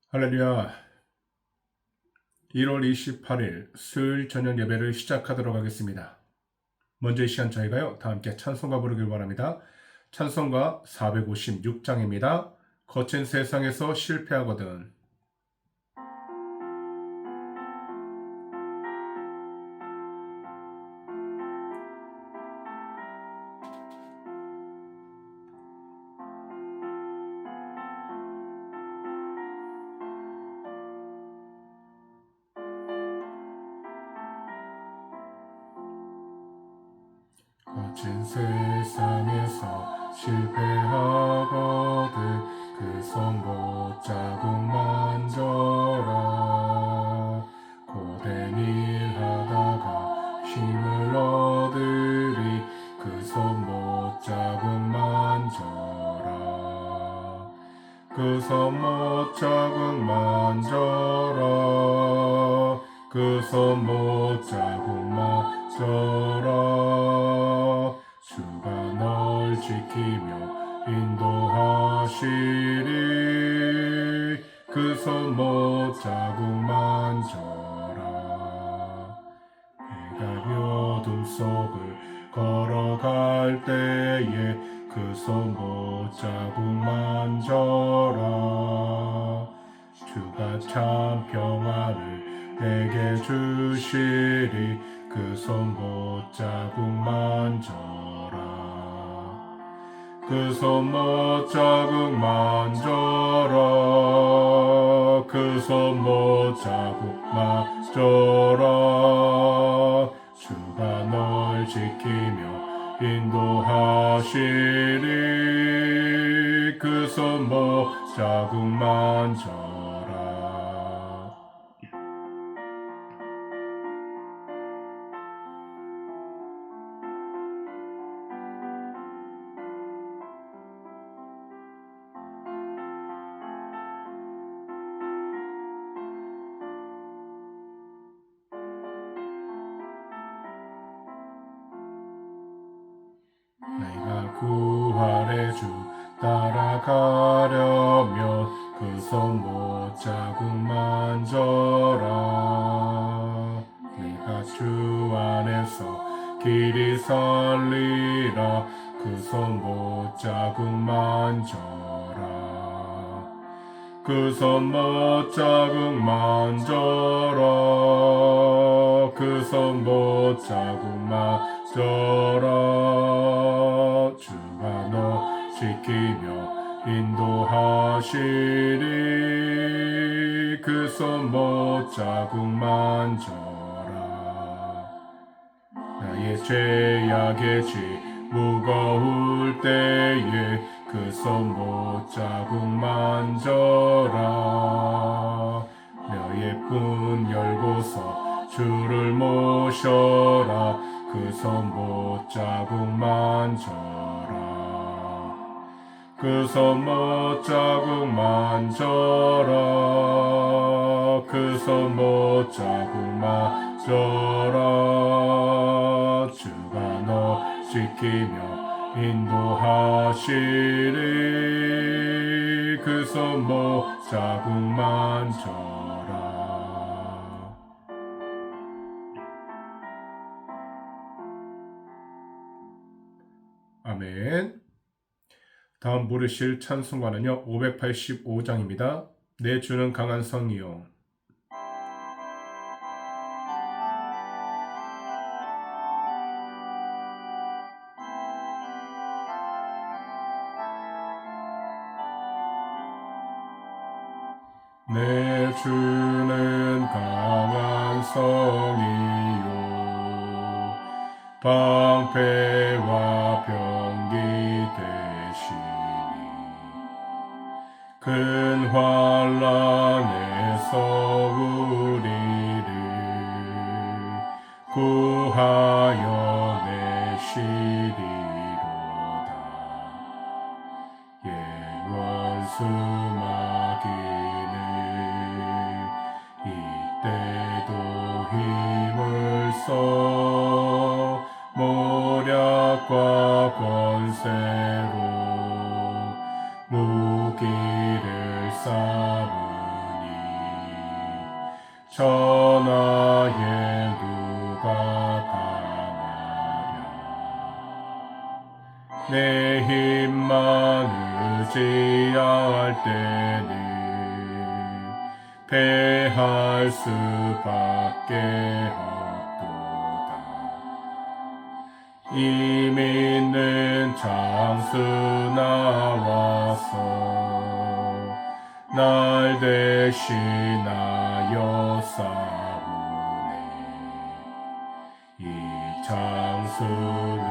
할렐루야. 1월 28일 수요일 저녁 예배를 시작하도록 하겠습니다. 먼저 이 시간 저희가요, 다 함께 찬송가 부르길 바랍니다. 찬송가 456장입니다. 거친 세상에서 실패하거든. 거친 세상에서 실패하거든 그 손 못자국 만져라. 고된 일 하다가 힘을 얻으리 그 손 못자국 만져라. 그 손 못자국 만져라. 그 손 못자국 만져라. 주가 널 지키며 인도하시리. 그 손 못자국 만져라. 해가 어둠 속을 걸어갈 때에 그 손 못자국 만져라. 주가 참 평안을 내게 주시리. 그 손 못자국 만져라. 그 손 못자국 만져라. 그 손 못자국 만져라. 주가 널 지키며 인도하시리. 그 손 못자국 만져라. 내가 구할의 주 따라가려면 그 손 못자국 만져라. 내가 주 안에서 길이 살리라. 그 손 못자국 만져라. 그 손 못자국 만져라. 그 손 못자국 만져라. 주가 너 지키며 인도하시리. 그 손 못자국 만져라. 나의 죄악의 짐 무거울 때에 그 손 못자국 만져라. 너의 문 열고서 주를 모셔라. 그 손 못자국 만져라. 그 손 못자국 만져라. 그 손 못자국 만져라. 주가 너 지키며 인도하시리. 그 손 못자국 만져라. 아멘. 다음 부르실 찬송가는요, 585장입니다. 내 주는 강한 성이요. 내 주는 강한 성이요. 방패와 병기 되시니 큰 환난에서 우리를 구하여 내시리로다. 원수 마귀는 이때도 힘을 써 모략과 권세로 무기를 쌓으니 전하에 누가 당하랴. 내 힘만 의지할 때는 패할 수밖에 없도다. 이민는 장수 나와서 날 대신하여 싸우네. 이 장수 누군가?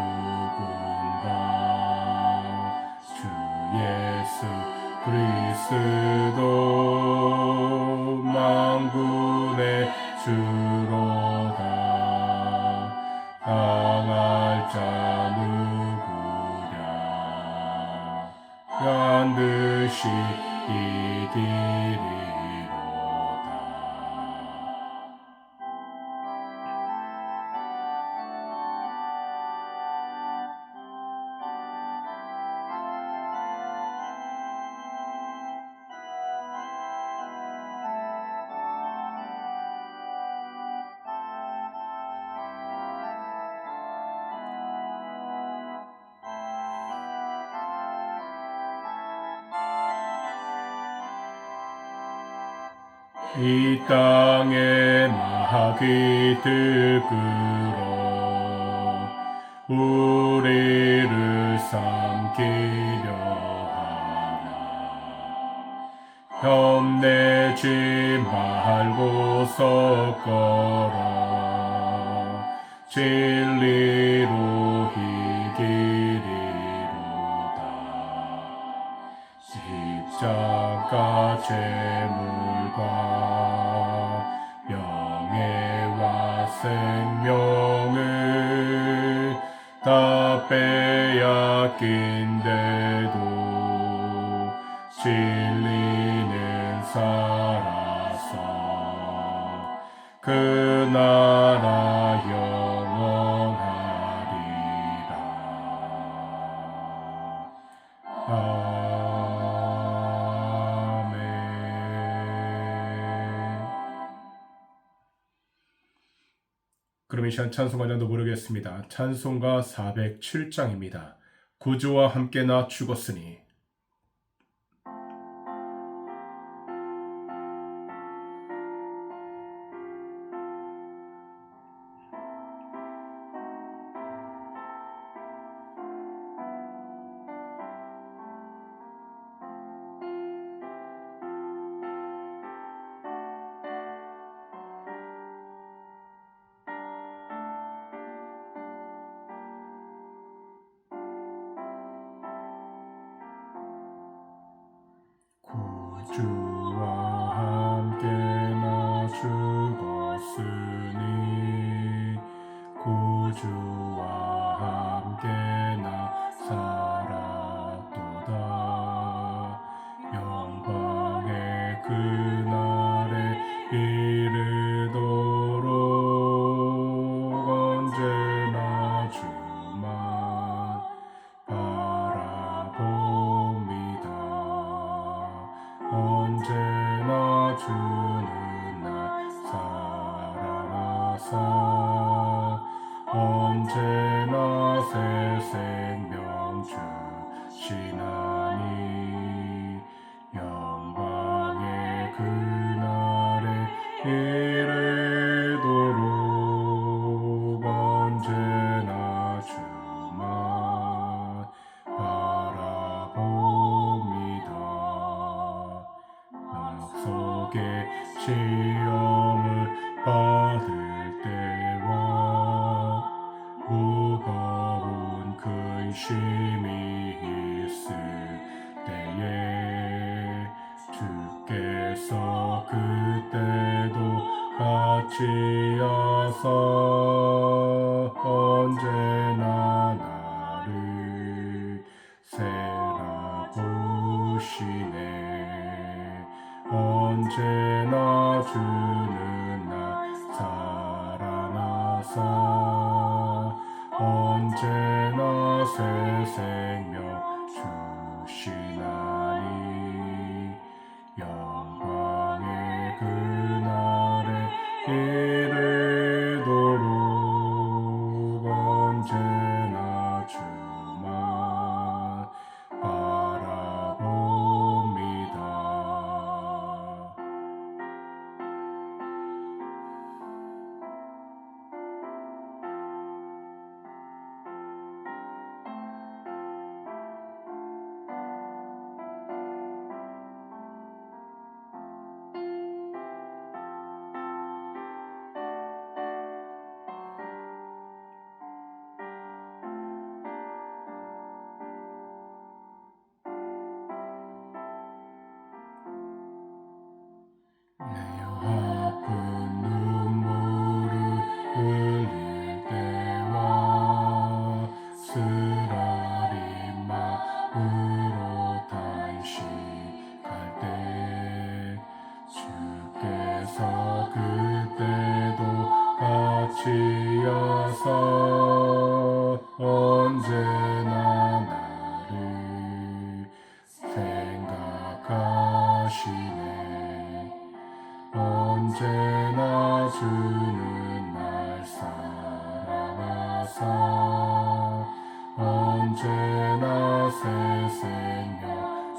주 예수 그리스도 만군의 주로다. 당할 자 누구랴. 반드시 이기리로다. 이 땅에 마귀 들끓어 우리를 삼키려 하나. 험내지 말고서 걸어 진리로 이기리로다. 십자가 재물과 명예와 생명을 다 빼앗긴데도 진리는 살아서 그 나라 영원하리라. 아멘. 그럼 이 시간 찬송가장도 부르겠습니다. 찬송가 407장입니다. 구주와 함께 나 죽었으니. 구주와 함께 나 죽었으니 구주와 함께 나 살았도다. 영광의 그날에 이르도록 언제나 주만 바라봅니다. 언제나 주는 날 살아나사 언제나 새 생명 주시나니. 영광의 그날에 이르도록 언제나 주만 바라봅니다. 속에 시험을 받을 때와 무거운 근심이 있을 때에 주께서 그때도 같이 하사 언제나 나를 세라보시네. 언제나 주는 날 살아나사 언제나 새 생명 주시나니. 영광의 그날에 언제나 새 생명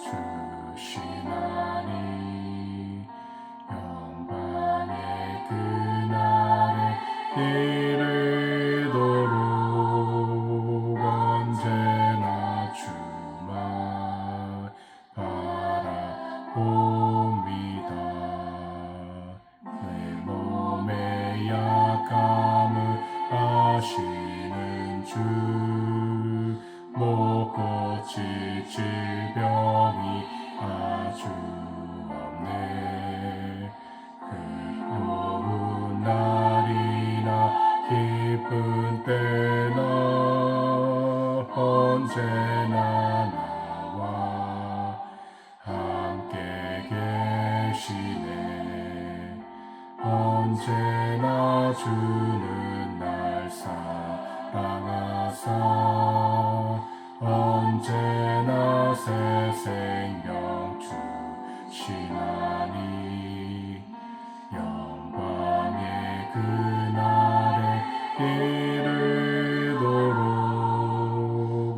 주시나니 영광의 그날에 이르도록 언제나 주만 바라봅니다. 내 몸의 약함을 아시는 주 못 고칠 질병이 아주 없네. 괴로운 날이나 기쁜 때나 언제나 나와 함께 계시네. 언제나 주는 날 사랑하사 언제나 새 생명 주시나니 영광의 그날에 이르도록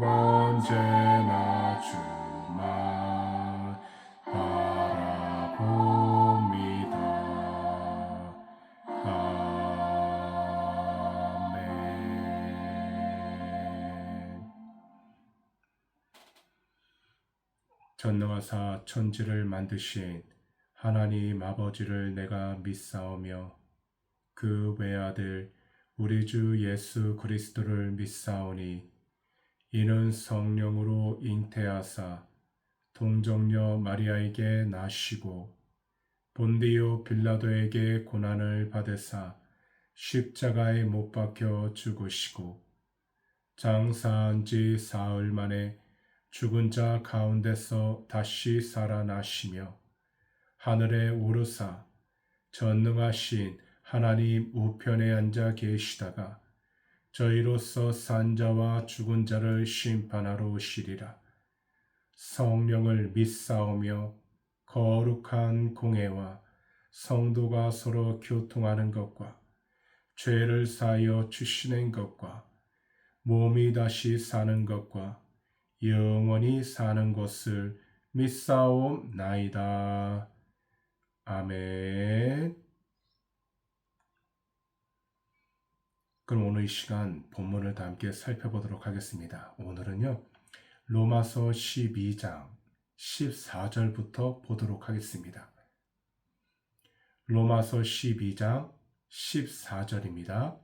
언제나 주만 바라봅니다. 아멘. 전능하사 천지를 만드신 하나님 아버지를 내가 믿사오며 그 외아들 우리 주 예수 그리스도를 믿사오니 이는 성령으로 잉태하사 동정녀 마리아에게 나시고 본디오 빌라도에게 고난을 받으사 십자가에 못 박혀 죽으시고 장사한 지 사흘 만에 죽은 자 가운데서 다시 살아나시며 하늘에 오르사 전능하신 하나님 우편에 앉아 계시다가 저희로서 산 자와 죽은 자를 심판하러 오시리라. 성령을 믿사오며 거룩한 공회와 성도가 서로 교통하는 것과 죄를 사하여 주시는 것과 몸이 다시 사는 것과 영원히 사는 것을 믿사옵나이다. 아멘. 그럼 오늘 이 시간 본문을 다 함께 살펴보도록 하겠습니다. 오늘은요, 로마서 12장 14절부터 보도록 하겠습니다. 로마서 12장 14절입니다.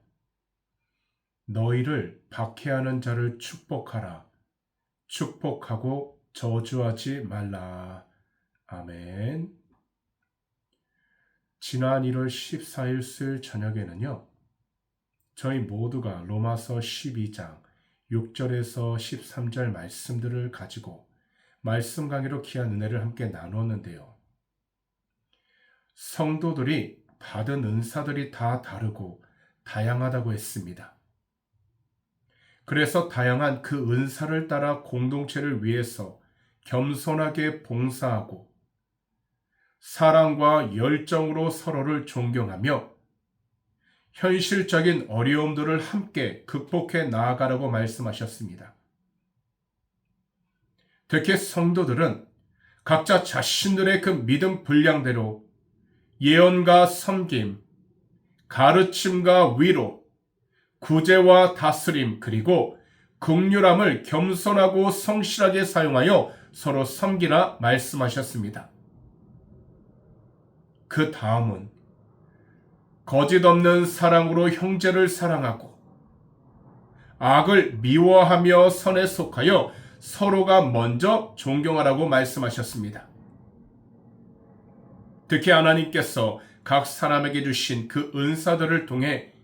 너희를 박해하는 자를 축복하라. 축복하고 저주하지 말라. 아멘. 지난 1월 14일 수요일 저녁에는요, 저희 모두가 로마서 12장 6절에서 13절 말씀들을 가지고 말씀 강의로 귀한 은혜를 함께 나누었는데요. 성도들이 받은 은사들이 다 다르고 다양하다고 했습니다. 그래서 다양한 그 은사를 따라 공동체를 위해서 겸손하게 봉사하고 사랑과 열정으로 서로를 존경하며 현실적인 어려움들을 함께 극복해 나아가라고 말씀하셨습니다. 특히 성도들은 각자 자신들의 그 믿음 분량대로 예언과 섬김, 가르침과 위로, 구제와 다스림, 그리고 긍휼함을 겸손하고 성실하게 사용하여 서로 섬기라 말씀하셨습니다. 그 다음은 거짓 없는 사랑으로 형제를 사랑하고 악을 미워하며 선에 속하여 서로가 먼저 존경하라고 말씀하셨습니다. 특히 하나님께서 각 사람에게 주신 그 은사들을 통해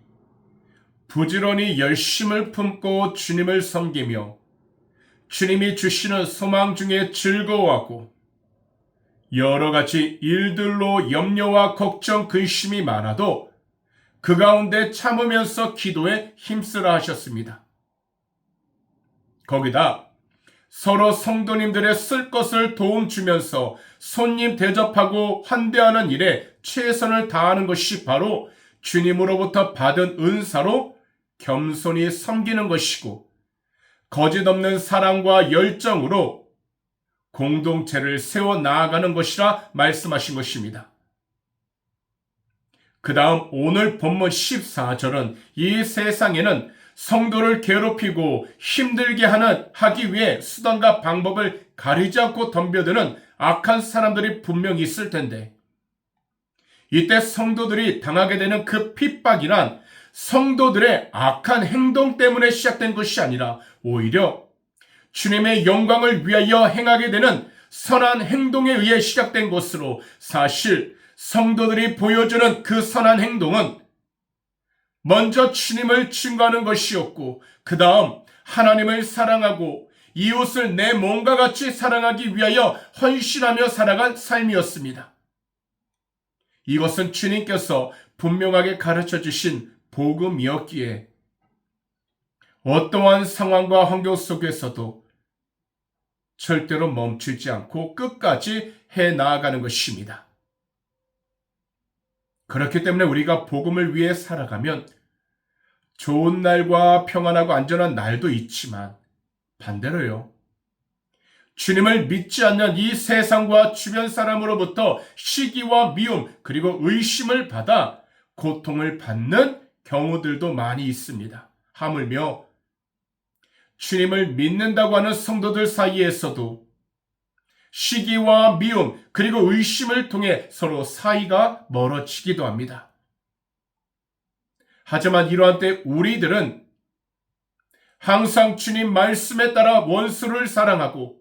부지런히 열심을 품고 주님을 섬기며 주님이 주시는 소망 중에 즐거워하고 여러 가지 일들로 염려와 걱정, 근심이 많아도 그 가운데 참으면서 기도에 힘쓰라 하셨습니다. 거기다 서로 성도님들의 쓸 것을 도움 주면서 손님 대접하고 환대하는 일에 최선을 다하는 것이 바로 주님으로부터 받은 은사로 겸손히 섬기는 것이고, 거짓 없는 사랑과 열정으로 공동체를 세워 나아가는 것이라 말씀하신 것입니다. 그 다음 오늘 본문 14절은 이 세상에는 성도를 괴롭히고 힘들게 하기 위해 수단과 방법을 가리지 않고 덤벼드는 악한 사람들이 분명히 있을 텐데, 이때 성도들이 당하게 되는 그 핍박이란 성도들의 악한 행동 때문에 시작된 것이 아니라 오히려 주님의 영광을 위하여 행하게 되는 선한 행동에 의해 시작된 것으로, 사실 성도들이 보여주는 그 선한 행동은 먼저 주님을 증거하는 것이었고, 그 다음 하나님을 사랑하고 이웃을 내 몸과 같이 사랑하기 위하여 헌신하며 살아간 삶이었습니다. 이것은 주님께서 분명하게 가르쳐 주신 복음이었기에 어떠한 상황과 환경 속에서도 절대로 멈추지 않고 끝까지 해 나아가는 것입니다. 그렇기 때문에 우리가 복음을 위해 살아가면 좋은 날과 평안하고 안전한 날도 있지만, 반대로요, 주님을 믿지 않는 이 세상과 주변 사람으로부터 시기와 미움 그리고 의심을 받아 고통을 받는 경우들도 많이 있습니다. 하물며 주님을 믿는다고 하는 성도들 사이에서도 시기와 미움 그리고 의심을 통해 서로 사이가 멀어지기도 합니다. 하지만 이러한 때 우리들은 항상 주님 말씀에 따라 원수를 사랑하고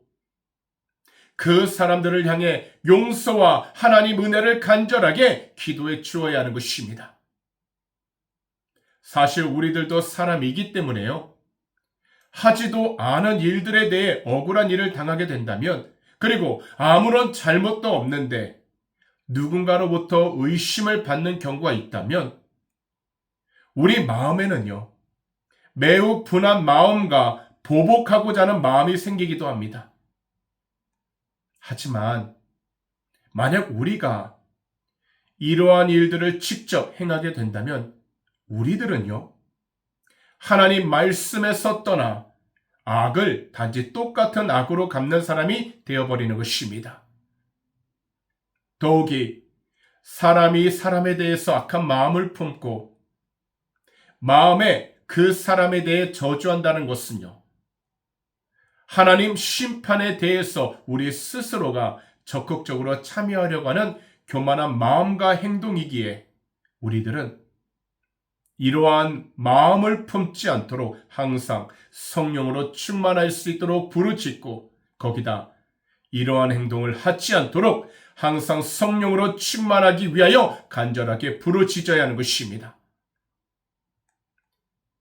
그 사람들을 향해 용서와 하나님 은혜를 간절하게 기도해 주어야 하는 것입니다. 사실 우리들도 사람이기 때문에요, 하지도 않은 일들에 대해 억울한 일을 당하게 된다면, 그리고 아무런 잘못도 없는데 누군가로부터 의심을 받는 경우가 있다면, 우리 마음에는요, 매우 분한 마음과 보복하고자 하는 마음이 생기기도 합니다. 하지만 만약 우리가 이러한 일들을 직접 행하게 된다면 우리들은요, 하나님 말씀에서 떠나 악을 단지 똑같은 악으로 갚는 사람이 되어버리는 것입니다. 더욱이 사람이 사람에 대해서 악한 마음을 품고 마음에 그 사람에 대해 저주한다는 것은요, 하나님 심판에 대해서 우리 스스로가 적극적으로 참여하려고 하는 교만한 마음과 행동이기에 우리들은 이러한 마음을 품지 않도록 항상 성령으로 충만할 수 있도록 부르짖고, 거기다 이러한 행동을 하지 않도록 항상 성령으로 충만하기 위하여 간절하게 부르짖어야 하는 것입니다.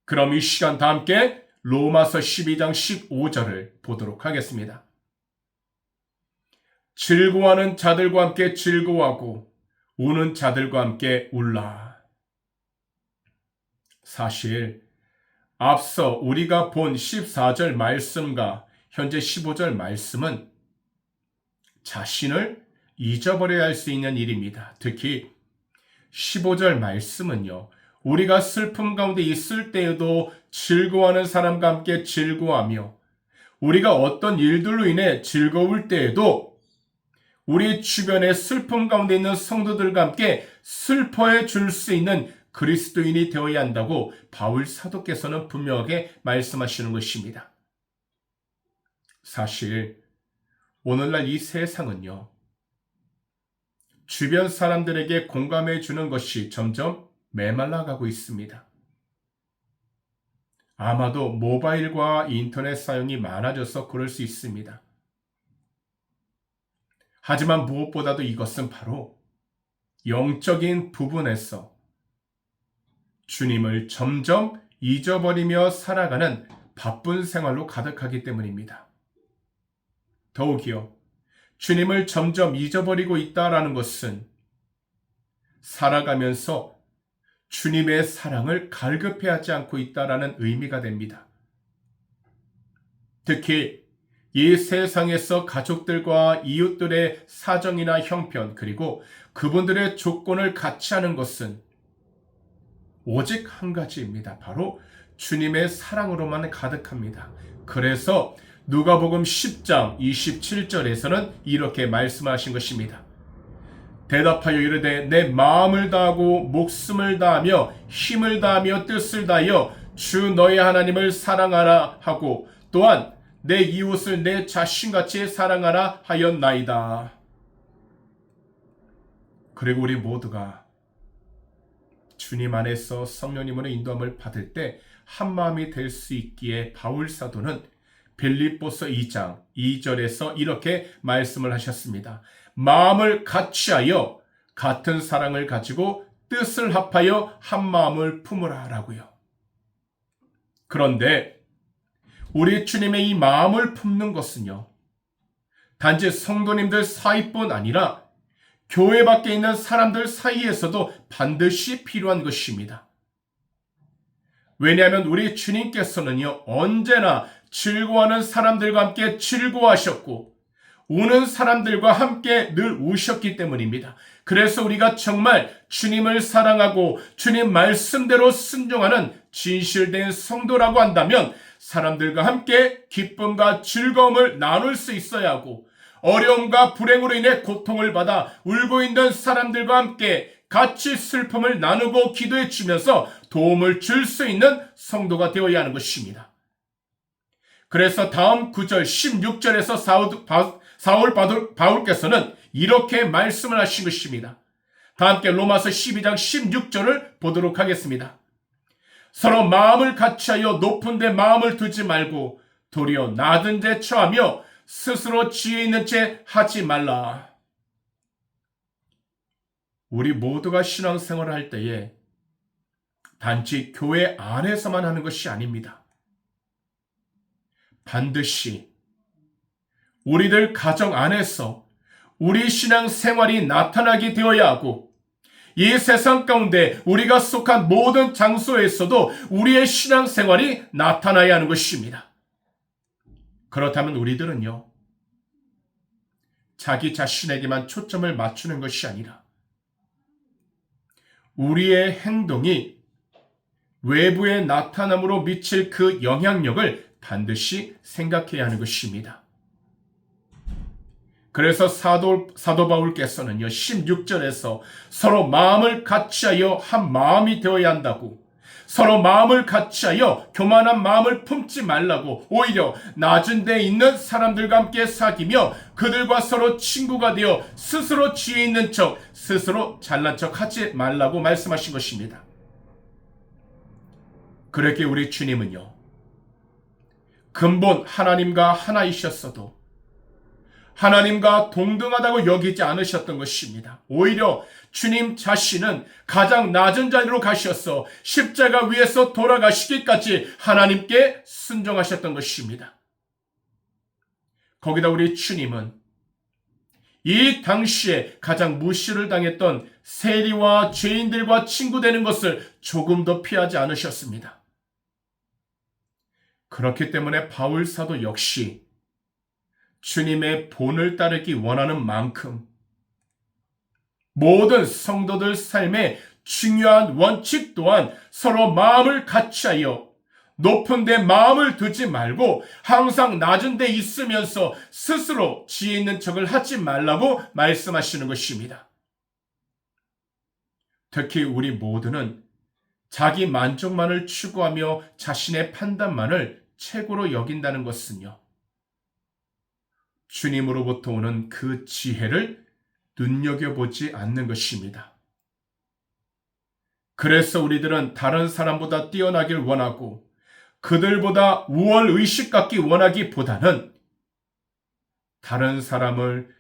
그럼 이 시간 다 함께 로마서 12장 15절을 보도록 하겠습니다. 즐거워하는 자들과 함께 즐거워하고 우는 자들과 함께 울라. 사실 앞서 우리가 본 14절 말씀과 현재 15절 말씀은 자신을 잊어버려야 할 수 있는 일입니다. 특히 15절 말씀은요, 우리가 슬픔 가운데 있을 때에도 즐거워하는 사람과 함께 즐거워하며, 우리가 어떤 일들로 인해 즐거울 때에도 우리 주변의 슬픔 가운데 있는 성도들과 함께 슬퍼해 줄 수 있는 그리스도인이 되어야 한다고 바울 사도께서는 분명하게 말씀하시는 것입니다. 사실 오늘날 이 세상은요, 주변 사람들에게 공감해 주는 것이 점점 메말라가고 있습니다. 아마도 모바일과 인터넷 사용이 많아져서 그럴 수 있습니다. 하지만 무엇보다도 이것은 바로 영적인 부분에서 주님을 점점 잊어버리며 살아가는 바쁜 생활로 가득하기 때문입니다. 더욱이요, 주님을 점점 잊어버리고 있다라는 것은 살아가면서 주님의 사랑을 갈급해하지 않고 있다라는 의미가 됩니다. 특히 이 세상에서 가족들과 이웃들의 사정이나 형편, 그리고 그분들의 조건을 같이 하는 것은 오직 한 가지입니다. 바로 주님의 사랑으로만 가득합니다. 그래서 누가복음 10장 27절에서는 이렇게 말씀하신 것입니다. 대답하여 이르되 내 마음을 다하고 목숨을 다하며 힘을 다하며 뜻을 다하여 주 너의 하나님을 사랑하라 하고 또한 내 이웃을 내 자신같이 사랑하라 하였나이다. 그리고 우리 모두가 주님 안에서 성령님으로 인도함을 받을 때 한마음이 될 수 있기에 바울 사도는 빌립보서 2장 2절에서 이렇게 말씀을 하셨습니다. 마음을 같이하여 같은 사랑을 가지고 뜻을 합하여 한마음을 품으라 라고요. 그런데 우리 주님의 이 마음을 품는 것은요, 단지 성도님들 사이뿐 아니라 교회 밖에 있는 사람들 사이에서도 반드시 필요한 것입니다. 왜냐하면 우리 주님께서는요, 언제나 즐거워하는 사람들과 함께 즐거워하셨고 우는 사람들과 함께 늘 우셨기 때문입니다. 그래서 우리가 정말 주님을 사랑하고 주님 말씀대로 순종하는 진실된 성도라고 한다면 사람들과 함께 기쁨과 즐거움을 나눌 수 있어야 하고 어려움과 불행으로 인해 고통을 받아 울고 있는 사람들과 함께 같이 슬픔을 나누고 기도해 주면서 도움을 줄 수 있는 성도가 되어야 하는 것입니다. 그래서 다음 9절 16절에서 바울께서는 이렇게 말씀을 하신 것입니다. 다 함께 로마서 12장 16절을 보도록 하겠습니다. 서로 마음을 같이하여 높은 데 마음을 두지 말고 도리어 낮은 데 처하며 스스로 지혜 있는 채 하지 말라. 우리 모두가 신앙생활을 할 때에 단지 교회 안에서만 하는 것이 아닙니다. 반드시 우리들 가정 안에서 우리 신앙생활이 나타나게 되어야 하고 이 세상 가운데 우리가 속한 모든 장소에서도 우리의 신앙생활이 나타나야 하는 것입니다. 그렇다면 우리들은요, 자기 자신에게만 초점을 맞추는 것이 아니라 우리의 행동이 외부에 나타남으로 미칠 그 영향력을 반드시 생각해야 하는 것입니다. 그래서 사도 바울께서는요 16절에서 서로 마음을 같이하여 한 마음이 되어야 한다고, 서로 마음을 같이하여 교만한 마음을 품지 말라고, 오히려 낮은 데 있는 사람들과 함께 사귀며 그들과 서로 친구가 되어 스스로 지혜 있는 척, 스스로 잘난 척 하지 말라고 말씀하신 것입니다. 그렇게 우리 주님은요, 근본 하나님과 하나이셨어도 하나님과 동등하다고 여기지 않으셨던 것입니다. 오히려 주님 자신은 가장 낮은 자리로 가셔서 십자가 위에서 돌아가시기까지 하나님께 순종하셨던 것입니다. 거기다 우리 주님은 이 당시에 가장 무시를 당했던 세리와 죄인들과 친구 되는 것을 조금도 피하지 않으셨습니다. 그렇기 때문에 바울 사도 역시 주님의 본을 따르기 원하는 만큼 모든 성도들 삶의 중요한 원칙 또한 서로 마음을 같이하여 높은 데 마음을 두지 말고 항상 낮은 데 있으면서 스스로 지혜 있는 척을 하지 말라고 말씀하시는 것입니다. 특히 우리 모두는 자기 만족만을 추구하며 자신의 판단만을 최고로 여긴다는 것은요, 주님으로부터 오는 그 지혜를 눈여겨보지 않는 것입니다. 그래서 우리들은 다른 사람보다 뛰어나길 원하고 그들보다 우월의식 갖기 원하기보다는 다른 사람을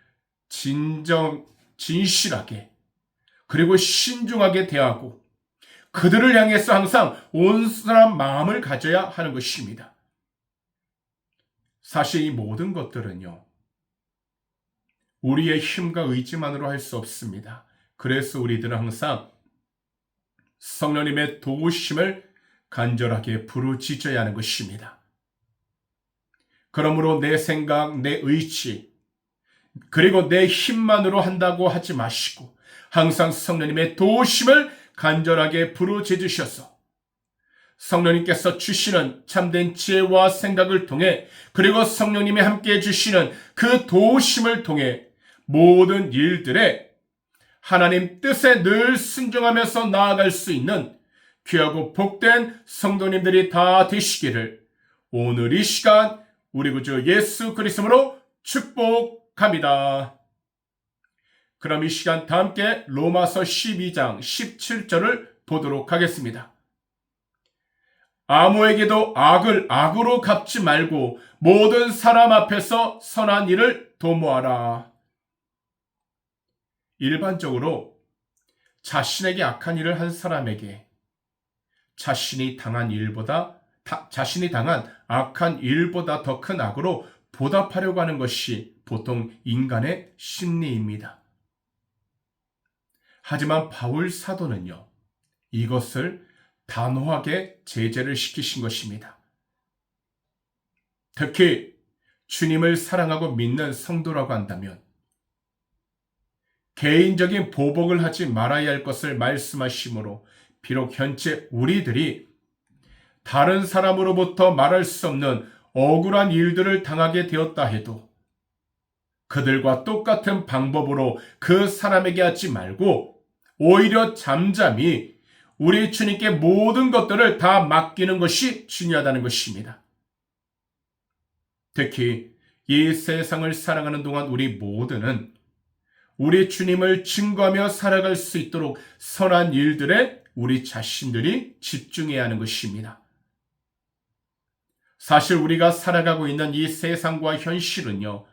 진실하게 그리고 신중하게 대하고 그들을 향해서 항상 온순한 마음을 가져야 하는 것입니다. 사실 이 모든 것들은요, 우리의 힘과 의지만으로 할 수 없습니다. 그래서 우리들은 항상 성령님의 도우심을 간절하게 부르짖어야 하는 것입니다. 그러므로 내 생각, 내 의지, 그리고 내 힘만으로 한다고 하지 마시고 항상 성령님의 도우심을 간절하게 부르짖으셔서 성령님께서 주시는 참된 지혜와 생각을 통해, 그리고 성령님이 함께해 주시는 그 도우심을 통해 모든 일들에 하나님 뜻에 늘 순종하면서 나아갈 수 있는 귀하고 복된 성도님들이 다 되시기를 오늘 이 시간 우리 구주 예수 그리스도로 축복합니다. 그럼 이 시간 다 함께 로마서 12장 17절을 보도록 하겠습니다. 아무에게도 악을 악으로 갚지 말고 모든 사람 앞에서 선한 일을 도모하라. 일반적으로 자신에게 악한 일을 한 사람에게 자신이 당한 악한 일보다 더 큰 악으로 보답하려고 하는 것이 보통 인간의 심리입니다. 하지만 바울 사도는요, 이것을 단호하게 제재를 시키신 것입니다. 특히 주님을 사랑하고 믿는 성도라고 한다면 개인적인 보복을 하지 말아야 할 것을 말씀하시므로, 비록 현재 우리들이 다른 사람으로부터 말할 수 없는 억울한 일들을 당하게 되었다 해도 그들과 똑같은 방법으로 그 사람에게 하지 말고 오히려 잠잠히 우리 주님께 모든 것들을 다 맡기는 것이 중요하다는 것입니다. 특히 이 세상을 살아가는 동안 우리 모두는 우리 주님을 증거하며 살아갈 수 있도록 선한 일들에 우리 자신들이 집중해야 하는 것입니다. 사실 우리가 살아가고 있는 이 세상과 현실은요,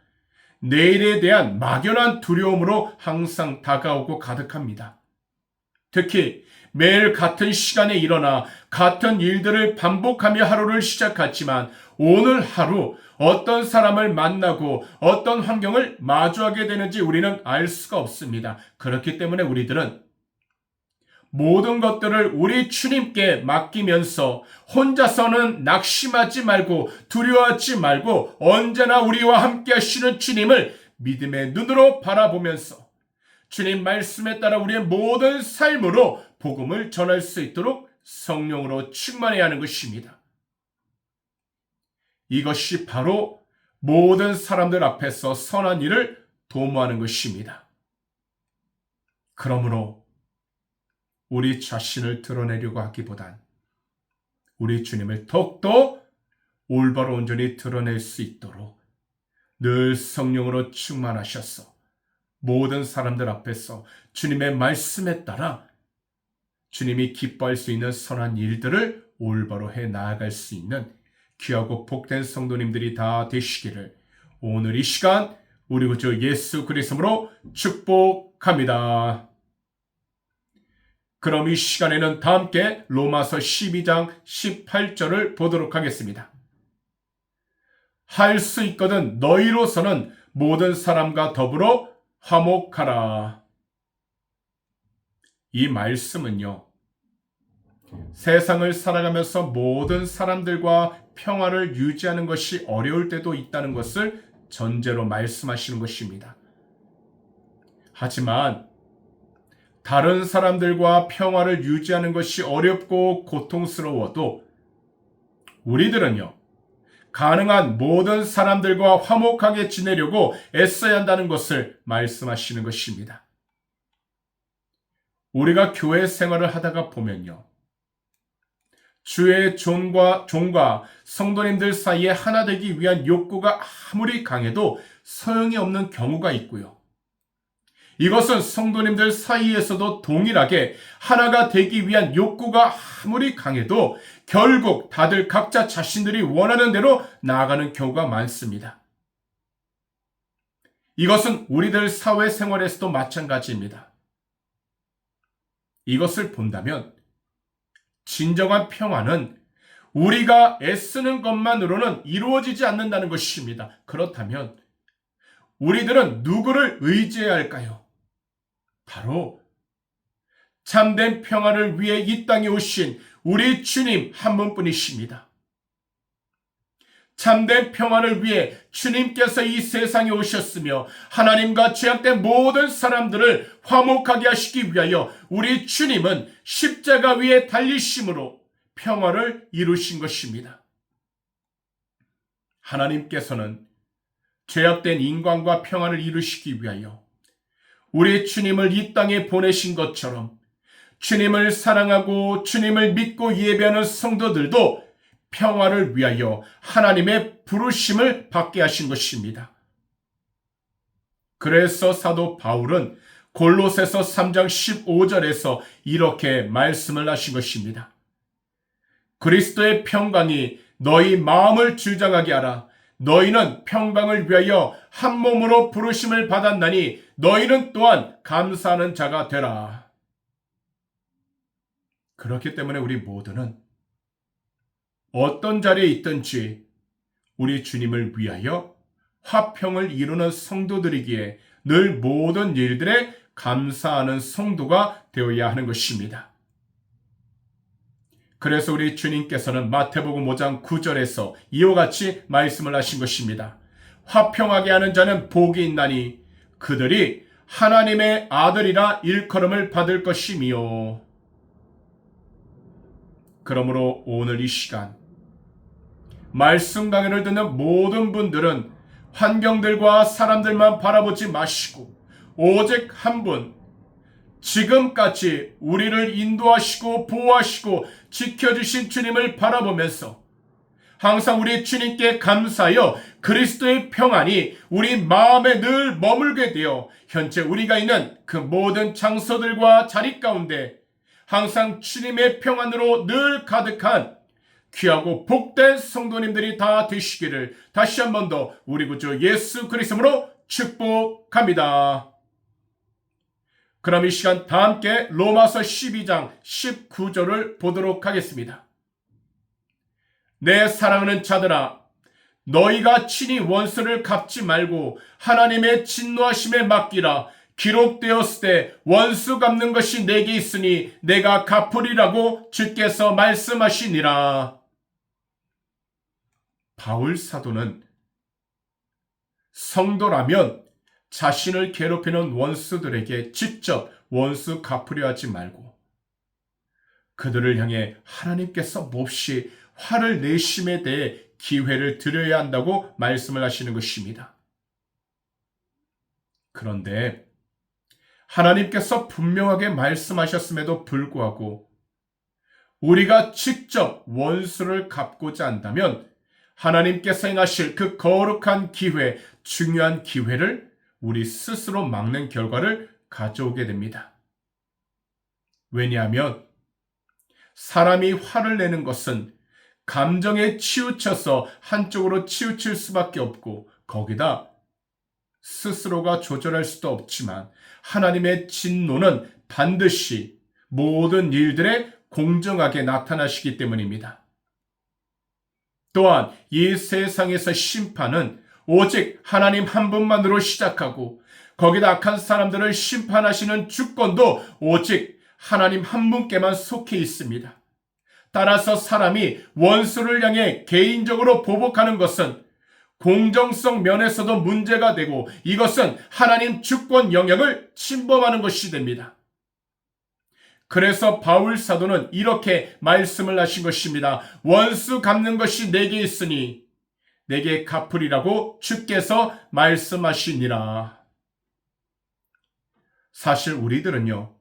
내일에 대한 막연한 두려움으로 항상 다가오고 가득합니다. 특히 매일 같은 시간에 일어나 같은 일들을 반복하며 하루를 시작하지만 오늘 하루 어떤 사람을 만나고 어떤 환경을 마주하게 되는지 우리는 알 수가 없습니다. 그렇기 때문에 우리들은 모든 것들을 우리 주님께 맡기면서 혼자서는 낙심하지 말고 두려워하지 말고 언제나 우리와 함께 하시는 주님을 믿음의 눈으로 바라보면서 주님 말씀에 따라 우리의 모든 삶으로 복음을 전할 수 있도록 성령으로 충만해야 하는 것입니다. 이것이 바로 모든 사람들 앞에서 선한 일을 도모하는 것입니다. 그러므로 우리 자신을 드러내려고 하기보단 우리 주님을 더욱더 올바로 온전히 드러낼 수 있도록 늘 성령으로 충만하셔서 모든 사람들 앞에서 주님의 말씀에 따라 주님이 기뻐할 수 있는 선한 일들을 올바로 해 나아갈 수 있는 귀하고 복된 성도님들이 다 되시기를 오늘 이 시간 우리 구주 예수 그리스도로 축복합니다. 그럼 이 시간에는 다 함께 로마서 12장 18절을 보도록 하겠습니다. 할 수 있거든 너희로서는 모든 사람과 더불어 화목하라. 이 말씀은요, 세상을 살아가면서 모든 사람들과 평화를 유지하는 것이 어려울 때도 있다는 것을 전제로 말씀하시는 것입니다. 하지만 다른 사람들과 평화를 유지하는 것이 어렵고 고통스러워도 우리들은요, 가능한 모든 사람들과 화목하게 지내려고 애써야 한다는 것을 말씀하시는 것입니다. 우리가 교회 생활을 하다가 보면요, 주의 종과 성도님들 사이에 하나 되기 위한 욕구가 아무리 강해도 소용이 없는 경우가 있고요. 이것은 성도님들 사이에서도 동일하게 하나가 되기 위한 욕구가 아무리 강해도 결국 다들 각자 자신들이 원하는 대로 나아가는 경우가 많습니다. 이것은 우리들 사회생활에서도 마찬가지입니다. 이것을 본다면 진정한 평화는 우리가 애쓰는 것만으로는 이루어지지 않는다는 것입니다. 그렇다면 우리들은 누구를 의지해야 할까요? 바로 참된 평화를 위해 이 땅에 오신 우리 주님 한 분뿐이십니다. 참된 평화를 위해 주님께서 이 세상에 오셨으며 하나님과 죄악된 모든 사람들을 화목하게 하시기 위하여 우리 주님은 십자가 위에 달리심으로 평화를 이루신 것입니다. 하나님께서는 죄악된 인간과 평화를 이루시기 위하여 우리 주님을 이 땅에 보내신 것처럼 주님을 사랑하고 주님을 믿고 예배하는 성도들도 평화를 위하여 하나님의 부르심을 받게 하신 것입니다. 그래서 사도 바울은 골로새서 3장 15절에서 이렇게 말씀을 하신 것입니다. 그리스도의 평강이 너희 마음을 주장하게 하라. 너희는 평강을 위하여 한 몸으로 부르심을 받았나니 너희는 또한 감사하는 자가 되라. 그렇기 때문에 우리 모두는 어떤 자리에 있든지 우리 주님을 위하여 화평을 이루는 성도들이기에 늘 모든 일들에 감사하는 성도가 되어야 하는 것입니다. 그래서 우리 주님께서는 마태복음 5장 9절에서 이와 같이 말씀을 하신 것입니다. 화평하게 하는 자는 복이 있나니 그들이 하나님의 아들이라 일컬음을 받을 것이며. 그러므로 오늘 이 시간 말씀 강해를 듣는 모든 분들은 환경들과 사람들만 바라보지 마시고 오직 한 분, 지금까지 우리를 인도하시고 보호하시고 지켜주신 주님을 바라보면서 항상 우리 주님께 감사하여 그리스도의 평안이 우리 마음에 늘 머물게 되어 현재 우리가 있는 그 모든 장소들과 자리 가운데 항상 주님의 평안으로 늘 가득한 귀하고 복된 성도님들이 다 되시기를 다시 한 번 더 우리 구주 예수 그리스도로 축복합니다. 그럼 이 시간 다 함께 로마서 12장 19절을 보도록 하겠습니다. 내 사랑하는 자들아, 너희가 친히 원수를 갚지 말고 하나님의 진노하심에 맡기라. 기록되었을 때 원수 갚는 것이 내게 있으니 내가 갚으리라고 주께서 말씀하시니라. 바울 사도는 성도라면 자신을 괴롭히는 원수들에게 직접 원수 갚으려 하지 말고 그들을 향해 하나님께서 몹시 화를 내심에 대해 기회를 드려야 한다고 말씀을 하시는 것입니다. 그런데 하나님께서 분명하게 말씀하셨음에도 불구하고 우리가 직접 원수를 갚고자 한다면 하나님께서 행하실 그 거룩한 기회, 중요한 기회를 우리 스스로 막는 결과를 가져오게 됩니다. 왜냐하면 사람이 화를 내는 것은 감정에 치우쳐서 한쪽으로 치우칠 수밖에 없고 거기다 스스로가 조절할 수도 없지만 하나님의 진노는 반드시 모든 일들에 공정하게 나타나시기 때문입니다. 또한 이 세상에서 심판은 오직 하나님 한 분만으로 시작하고 거기다 악한 사람들을 심판하시는 주권도 오직 하나님 한 분께만 속해 있습니다. 따라서 사람이 원수를 향해 개인적으로 보복하는 것은 공정성 면에서도 문제가 되고 이것은 하나님 주권 영역을 침범하는 것이 됩니다. 그래서 바울 사도는 이렇게 말씀을 하신 것입니다. 원수 갚는 것이 내게 있으니 내게 갚으리라고 주께서 말씀하시니라. 사실 우리들은요,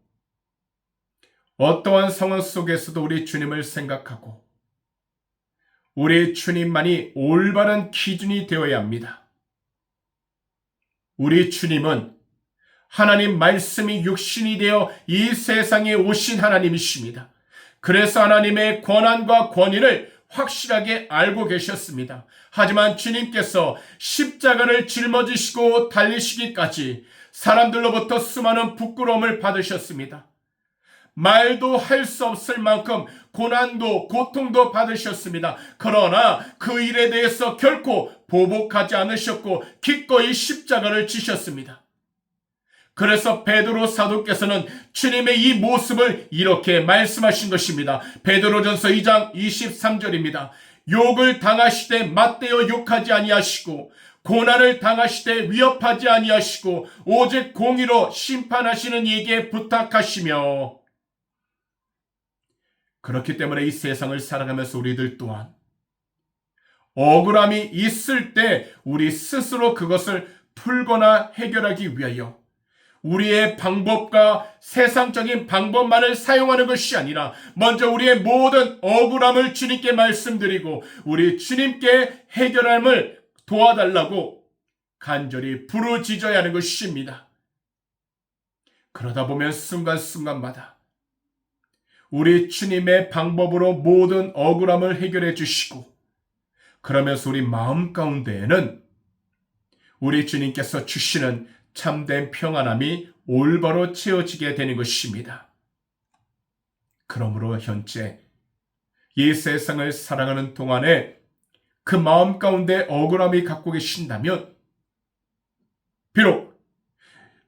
어떠한 상황 속에서도 우리 주님을 생각하고 우리 주님만이 올바른 기준이 되어야 합니다. 우리 주님은 하나님 말씀이 육신이 되어 이 세상에 오신 하나님이십니다. 그래서 하나님의 권한과 권위를 확실하게 알고 계셨습니다. 하지만 주님께서 십자가를 짊어지시고 달리시기까지 사람들로부터 수많은 부끄러움을 받으셨습니다. 말도 할 수 없을 만큼 고난도 고통도 받으셨습니다. 그러나 그 일에 대해서 결코 보복하지 않으셨고 기꺼이 십자가를 지셨습니다. 그래서 베드로 사도께서는 주님의 이 모습을 이렇게 말씀하신 것입니다. 베드로전서 2장 23절입니다. 욕을 당하시되 맞대어 욕하지 아니하시고 고난을 당하시되 위협하지 아니하시고 오직 공의로 심판하시는 이에게 부탁하시며. 그렇기 때문에 이 세상을 살아가면서 우리들 또한 억울함이 있을 때 우리 스스로 그것을 풀거나 해결하기 위하여 우리의 방법과 세상적인 방법만을 사용하는 것이 아니라 먼저 우리의 모든 억울함을 주님께 말씀드리고 우리 주님께 해결함을 도와달라고 간절히 부르짖어야 하는 것입니다. 그러다 보면 순간순간마다 우리 주님의 방법으로 모든 억울함을 해결해 주시고 그러면서 우리 마음 가운데에는 우리 주님께서 주시는 참된 평안함이 올바로 채워지게 되는 것입니다. 그러므로 현재 이 세상을 살아가는 동안에 그 마음 가운데 억울함이 갖고 계신다면 비록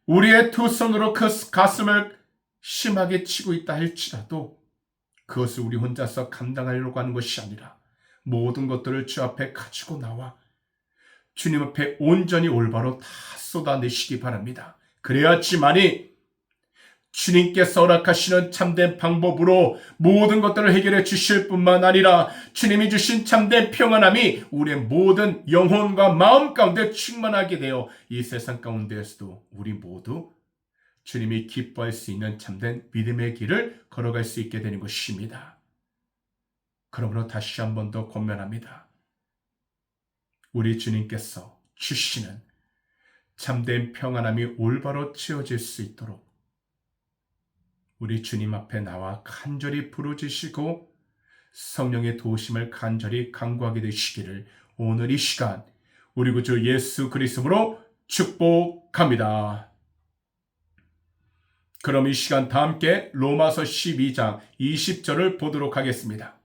우리의 두 손으로 그 가슴을 심하게 치고 있다 할지라도 그것을 우리 혼자서 감당하려고 하는 것이 아니라 모든 것들을 주 앞에 가지고 나와 주님 앞에 온전히 올바로 다 쏟아내시기 바랍니다. 그래야지만이 주님께서 허락하시는 참된 방법으로 모든 것들을 해결해 주실 뿐만 아니라 주님이 주신 참된 평안함이 우리의 모든 영혼과 마음 가운데 충만하게 되어 이 세상 가운데에서도 우리 모두 주님이 기뻐할 수 있는 참된 믿음의 길을 걸어갈 수 있게 되는 것입니다. 그러므로 다시 한 번 더 권면합니다. 우리 주님께서 주시는 참된 평안함이 올바로 채워질 수 있도록 우리 주님 앞에 나와 간절히 부르짖으시고 성령의 도우심을 간절히 간구하게 되시기를 오늘 이 시간 우리 구주 예수 그리스도로 축복합니다. 그럼 이 시간 다 함께 로마서 12장 20절을 보도록 하겠습니다.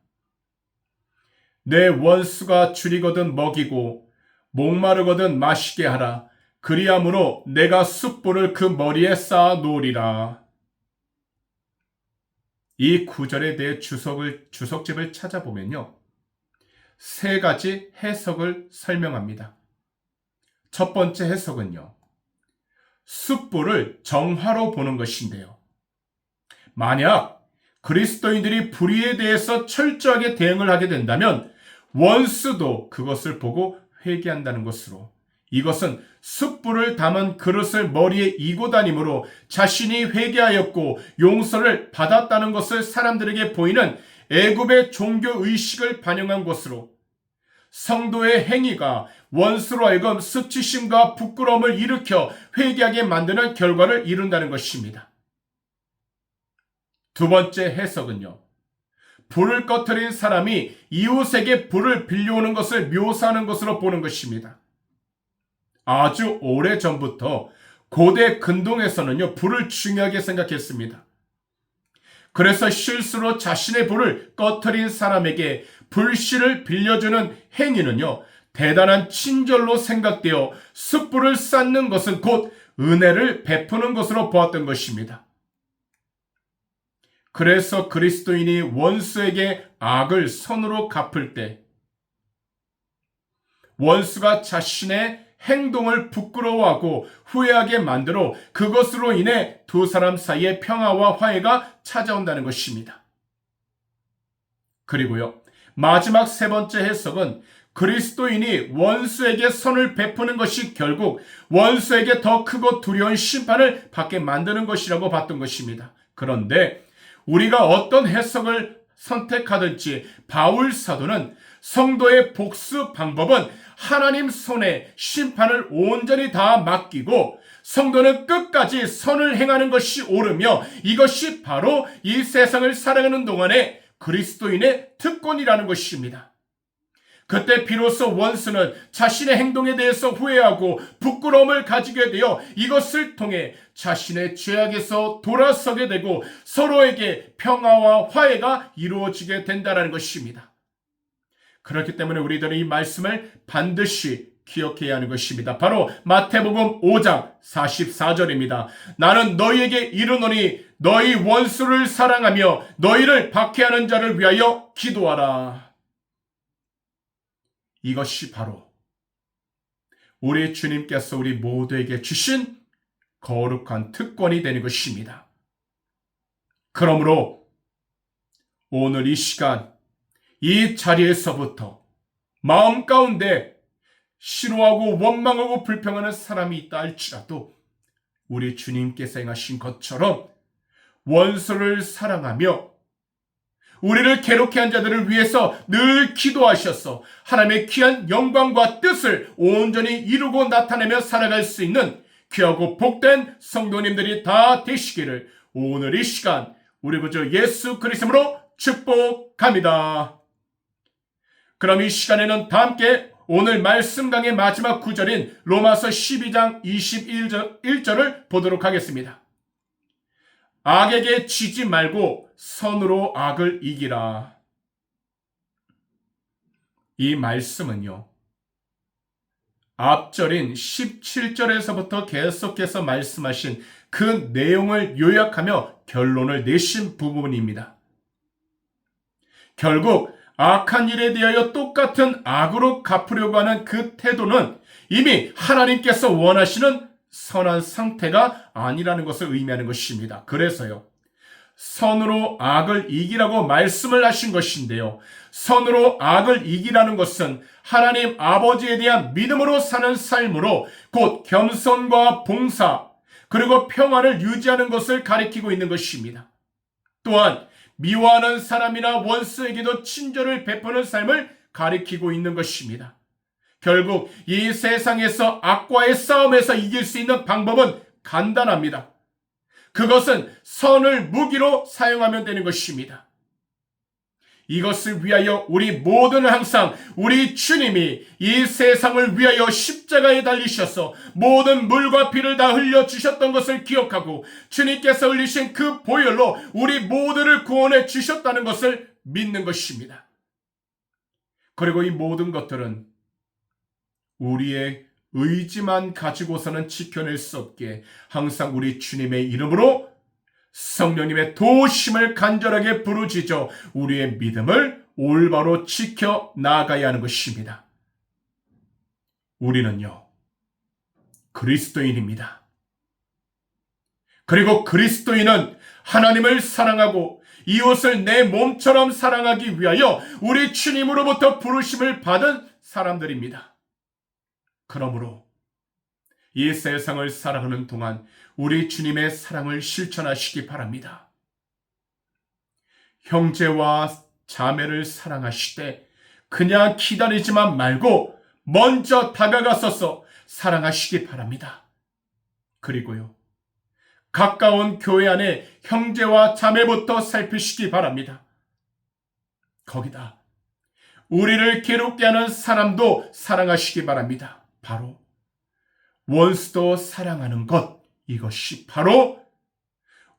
내 원수가 줄이거든 먹이고 목마르거든 마시게 하라. 그리함으로 내가 숯불을 그 머리에 쌓아 놓으리라. 이 구절에 대해 주석집을 찾아보면요. 세 가지 해석을 설명합니다. 첫 번째 해석은요. 숯불을 정화로 보는 것인데요. 만약 그리스도인들이 불의에 대해서 철저하게 대응을 하게 된다면 원수도 그것을 보고 회개한다는 것으로 이것은 숯불을 담은 그릇을 머리에 이고 다니므로 자신이 회개하였고 용서를 받았다는 것을 사람들에게 보이는 애굽의 종교의식을 반영한 것으로 성도의 행위가 원수로 하여금 수치심과 부끄러움을 일으켜 회개하게 만드는 결과를 이룬다는 것입니다. 두 번째 해석은요. 불을 꺼트린 사람이 이웃에게 불을 빌려오는 것을 묘사하는 것으로 보는 것입니다. 아주 오래전부터 고대 근동에서는요, 불을 중요하게 생각했습니다. 그래서 실수로 자신의 불을 꺼트린 사람에게 불씨를 빌려주는 행위는요, 대단한 친절로 생각되어 숯불을 쌓는 것은 곧 은혜를 베푸는 것으로 보았던 것입니다. 그래서 그리스도인이 원수에게 악을 선으로 갚을 때 원수가 자신의 행동을 부끄러워하고 후회하게 만들어 그것으로 인해 두 사람 사이에 평화와 화해가 찾아온다는 것입니다. 그리고요, 마지막 세 번째 해석은 그리스도인이 원수에게 선을 베푸는 것이 결국 원수에게 더 크고 두려운 심판을 받게 만드는 것이라고 봤던 것입니다. 그런데 우리가 어떤 해석을 선택하든지 바울 사도는 성도의 복수 방법은 하나님 손에 심판을 온전히 다 맡기고 성도는 끝까지 선을 행하는 것이 옳으며 이것이 바로 이 세상을 살아가는 동안에 그리스도인의 특권이라는 것입니다. 그때 비로소 원수는 자신의 행동에 대해서 후회하고 부끄러움을 가지게 되어 이것을 통해 자신의 죄악에서 돌아서게 되고 서로에게 평화와 화해가 이루어지게 된다는 것입니다. 그렇기 때문에 우리들은 이 말씀을 반드시 기억해야 하는 것입니다. 바로 마태복음 5장 44절입니다. 나는 너희에게 이르노니 너희 원수를 사랑하며 너희를 박해하는 자를 위하여 기도하라. 이것이 바로 우리 주님께서 우리 모두에게 주신 거룩한 특권이 되는 것입니다. 그러므로 오늘 이 시간 이 자리에서부터 마음 가운데 싫어하고 원망하고 불평하는 사람이 있다 할지라도 우리 주님께서 행하신 것처럼 원수를 사랑하며 우리를 괴롭게 한 자들을 위해서 늘 기도하셔서 하나님의 귀한 영광과 뜻을 온전히 이루고 나타내며 살아갈 수 있는 귀하고 복된 성도님들이 다 되시기를 오늘 이 시간 우리 구주 예수 그리스도로 축복합니다. 그럼 이 시간에는 다 함께 오늘 말씀 강의 마지막 구절인 로마서 12장 21절을 보도록 하겠습니다. 악에게 지지 말고 선으로 악을 이기라. 이 말씀은요, 앞절인 17절에서부터 계속해서 말씀하신 그 내용을 요약하며 결론을 내신 부분입니다. 결국 악한 일에 대하여 똑같은 악으로 갚으려고 하는 그 태도는 이미 하나님께서 원하시는 선한 상태가 아니라는 것을 의미하는 것입니다. 그래서요, 선으로 악을 이기라고 말씀을 하신 것인데요, 선으로 악을 이기라는 것은 하나님 아버지에 대한 믿음으로 사는 삶으로 곧 겸손과 봉사 그리고 평안을 유지하는 것을 가리키고 있는 것입니다. 또한 미워하는 사람이나 원수에게도 친절을 베푸는 삶을 가리키고 있는 것입니다. 결국 이 세상에서 악과의 싸움에서 이길 수 있는 방법은 간단합니다. 그것은 선을 무기로 사용하면 되는 것입니다. 이것을 위하여 우리 모두는 항상 우리 주님이 이 세상을 위하여 십자가에 달리셔서 모든 물과 피를 다 흘려주셨던 것을 기억하고 주님께서 흘리신 그 보혈로 우리 모두를 구원해 주셨다는 것을 믿는 것입니다. 그리고 이 모든 것들은 우리의 의지만 가지고서는 지켜낼 수 없게 항상 우리 주님의 이름으로 성령님의 도우심을 간절하게 부르짖어 우리의 믿음을 올바로 지켜 나가야 하는 것입니다. 우리는요, 그리스도인입니다. 그리고 그리스도인은 하나님을 사랑하고 이웃을 내 몸처럼 사랑하기 위하여 우리 주님으로부터 부르심을 받은 사람들입니다. 그러므로 이 세상을 살아가는 동안 우리 주님의 사랑을 실천하시기 바랍니다. 형제와 자매를 사랑하시되 그냥 기다리지만 말고 먼저 다가가서서 사랑하시기 바랍니다. 그리고요, 가까운 교회 안에 형제와 자매부터 살피시기 바랍니다. 거기다 우리를 괴롭게 하는 사람도 사랑하시기 바랍니다. 바로 원수도 사랑하는 것, 이것이 바로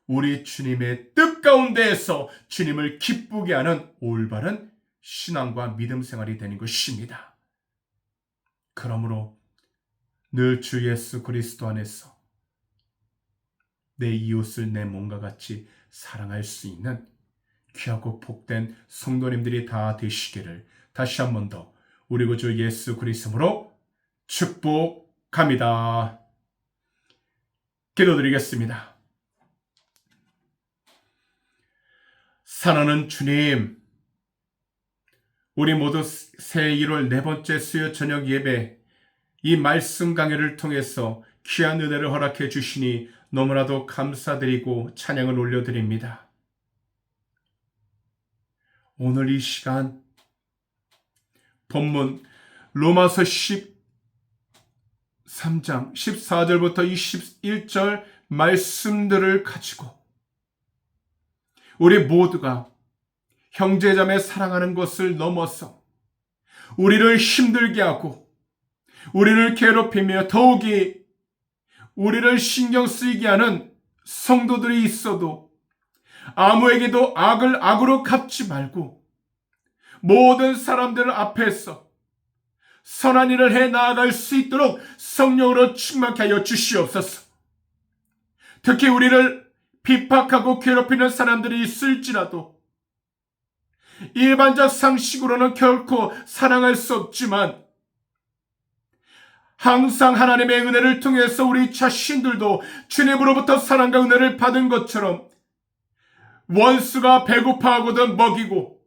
우리 주님의 뜻 가운데에서 주님을 기쁘게 하는 올바른 신앙과 믿음 생활이 되는 것입니다. 그러므로 늘 주 예수 그리스도 안에서 내 이웃을 내 몸과 같이 사랑할 수 있는 귀하고 복된 성도님들이 다 되시기를 다시 한 번 더 우리 구주 예수 그리스도로 축복합니다. 기도드리겠습니다. 사랑하는 주님, 우리 모두 새해 1월 네 번째 수요 저녁 예배 이 말씀 강해를 통해서 귀한 은혜를 허락해 주시니 너무나도 감사드리고 찬양을 올려드립니다. 오늘 이 시간 본문 로마서 13장 14절부터 21절 말씀들을 가지고 우리 모두가 형제자매 사랑하는 것을 넘어서 우리를 힘들게 하고 우리를 괴롭히며 더욱이 우리를 신경 쓰이게 하는 성도들이 있어도 아무에게도 악을 악으로 갚지 말고 모든 사람들 앞에서 선한 일을 해 나아갈 수 있도록 성령으로 충만케 하여 주시옵소서. 특히 우리를 비박하고 괴롭히는 사람들이 있을지라도 일반적 상식으로는 결코 사랑할 수 없지만 항상 하나님의 은혜를 통해서 우리 자신들도 주님으로부터 사랑과 은혜를 받은 것처럼 원수가 배고파하거든 먹이고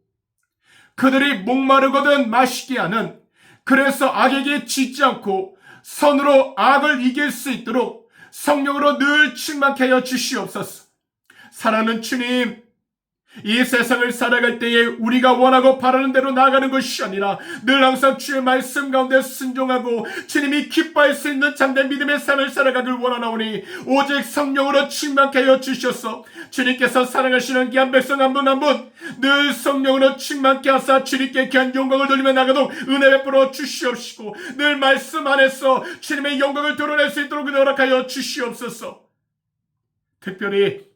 그들이 목마르거든 마시게 하는, 그래서 악에게 지지 않고 선으로 악을 이길 수 있도록 성령으로 늘 충만케 하여 주시옵소서. 사랑하는 주님, 이 세상을 살아갈 때에 우리가 원하고 바라는 대로 나아가는 것이 아니라 늘 항상 주의 말씀 가운데 순종하고 주님이 기뻐할 수 있는 참된 믿음의 삶을 살아가길 원하나오니 오직 성령으로 충만케 하여 주셔서 주님께서 사랑하시는 귀한 백성 한 분 한 분 늘 성령으로 충만케 하사 주님께 귀한 영광을 돌리며 나가도록 은혜 베풀어 주시옵시고 늘 말씀 안에서 주님의 영광을 드러낼 수 있도록 허락하여 주시옵소서. 특별히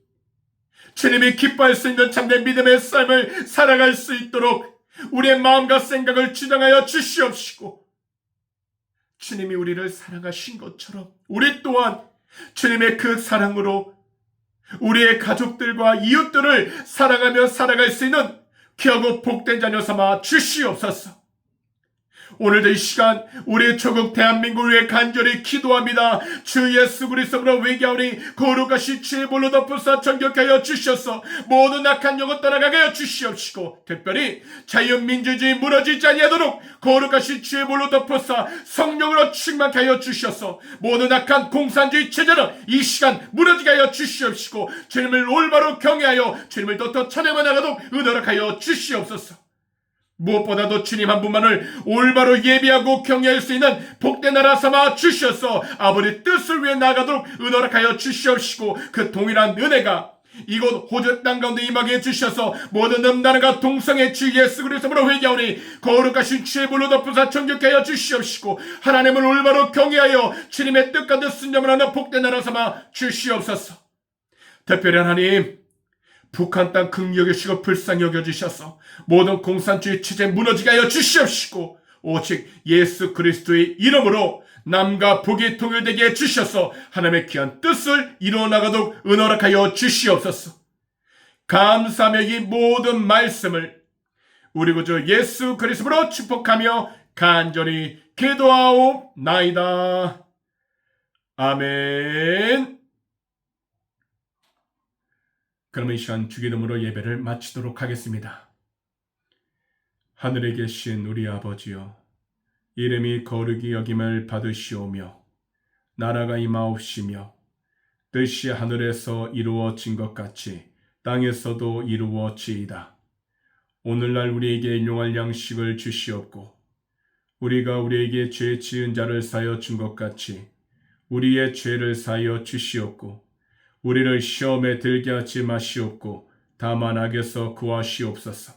주님이 기뻐할 수 있는 참된 믿음의 삶을 살아갈 수 있도록 우리의 마음과 생각을 주장하여 주시옵시고, 주님이 우리를 사랑하신 것처럼 우리 또한 주님의 그 사랑으로 우리의 가족들과 이웃들을 사랑하며 살아갈 수 있는 귀하고 복된 자녀 삼아 주시옵소서. 오늘도 이 시간 우리 조국 대한민국을 위해 간절히 기도합니다. 주 예수 그리스도로 외교하오니 거룩하신 주의 볼로 덮으사 정결케 하여 주셔서 모든 악한 영혼 떠나가게 하여 주시옵시고, 특별히 자유민주주의 무너지지 아니하도록 거룩하신 주의 볼로 덮으사 성령으로 충만케 하여 주셔서 모든 악한 공산주의 체제는 이 시간 무너지게 하여 주시옵시고 주님을 올바로 경외하여 주님을 더 찬양해 나가도록 은혜하여 주시옵소서. 무엇보다도 주님 한 분만을 올바로 예비하고 경외할 수 있는 복된 나라 삼아 주셔서 아버지 뜻을 위해 나아가도록 은혜하여 주시옵시고 그 동일한 은혜가 이곳 호주 땅 가운데 임하게 해주셔서 모든 음란과 동성애 주 예수 그리스도로 회개하오니 거룩하신 주의 불로 덮으사 정결케 하여 주시옵시고 하나님을 올바로 경외하여 주님의 뜻과 뜻 순종을 하는 복된 나라 삼아 주시옵소서. 특별히 하나님, 북한 땅 긍휼히 여기시고 불쌍히 여겨주셔서 모든 공산주의 체제 무너지게 하여 주시옵시고 오직 예수 그리스도의 이름으로 남과 북이 통일되게 해주셔서 하나님의 귀한 뜻을 이루어나가도록 은혜하여 주시옵소서. 감사하며 이 모든 말씀을 우리 구주 예수 그리스도로 축복하며 간절히 기도하옵나이다. 아멘. 그러면 이 시간 주기도문으로 예배를 마치도록 하겠습니다. 하늘에 계신 우리 아버지여, 이름이 거룩히 여김을 받으시오며 나라가 임하옵시며 뜻이 하늘에서 이루어진 것 같이 땅에서도 이루어지이다. 오늘날 우리에게 일용할 양식을 주시옵고 우리가 우리에게 죄 지은 자를 사하여 준 것 같이 우리의 죄를 사하여 주시옵고 우리를 시험에 들게 하지 마시옵고 다만 악에서 구하시옵소서.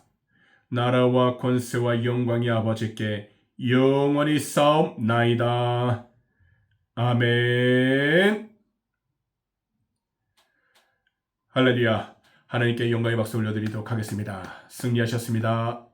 나라와 권세와 영광이 아버지께 영원히 싸움나이다. 아멘. 할렐루야. 하나님께 영광의 박수 올려드리도록 하겠습니다. 승리하셨습니다.